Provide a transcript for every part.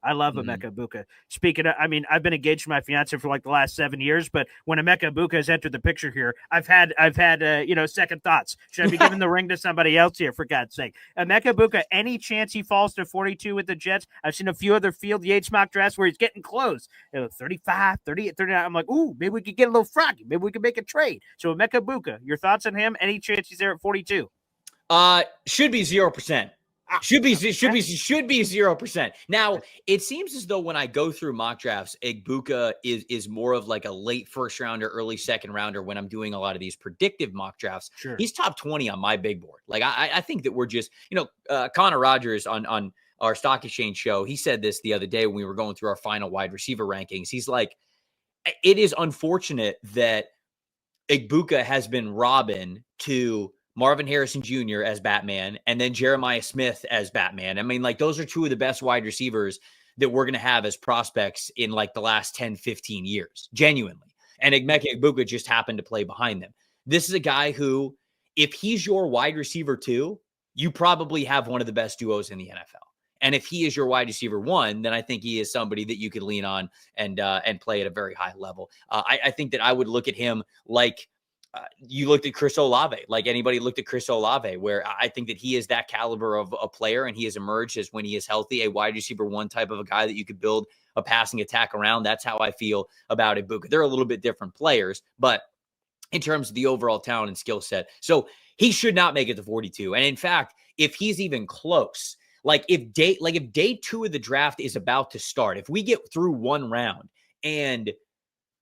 I love Emeka Egbuka. Speaking of, I mean, I've been engaged to my fiance for like the last 7 years, but when Emeka Egbuka has entered the picture here, I've had second thoughts. Should I be giving the ring to somebody else here, for God's sake? Emeka Egbuka, any chance he falls to 42 with the Jets? I've seen a few other Field Yates mock drafts where he's getting close. 35, 38, 39. I'm like, ooh, maybe we could get a little froggy. Maybe we could make a trade. So Emeka Egbuka, your thoughts on him? Any chance he's there at 42? Should be 0%. Should be 0%. Now, it seems as though when I go through mock drafts, Egbuka is more of like a late first rounder, early second rounder when I'm doing a lot of these predictive mock drafts. Sure. He's top 20 on my big board. Like I think that we're just, Connor Rogers on our Stock Exchange show, he said this the other day when we were going through our final wide receiver rankings. He's like, it is unfortunate that Egbuka has been Robin to Marvin Harrison Jr. as Batman, and then Jeremiah Smith as Batman. I mean, like, those are two of the best wide receivers that we're going to have as prospects in like the last 10, 15 years, genuinely. And Emeka Egbuka just happened to play behind them. This is a guy who, if he's your wide receiver 2, you probably have one of the best duos in the NFL. And if he is your wide receiver 1, then I think he is somebody that you could lean on and play at a very high level. I think that I would look at him like, you looked at Chris Olave, like anybody looked at Chris Olave, where I think that he is that caliber of a player, and he has emerged as, when he is healthy, a wide receiver 1 type of a guy that you could build a passing attack around. That's how I feel about Egbuka. They're a little bit different players, but in terms of the overall talent and skill set. So he should not make it to 42. And in fact, if he's even close, like if day 2 of the draft is about to start, if we get through one round and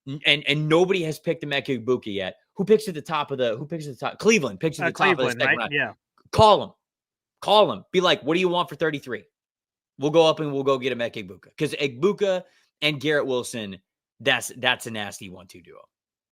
nobody has picked Emeka Egbuka yet, who picks at the top? Cleveland picks at the top of the second round. Yeah. Call him. Be like, what do you want for 33? We'll go up and we'll go get Emeka Egbuka. Because Egbuka and Garrett Wilson, that's a nasty 1-2 duo.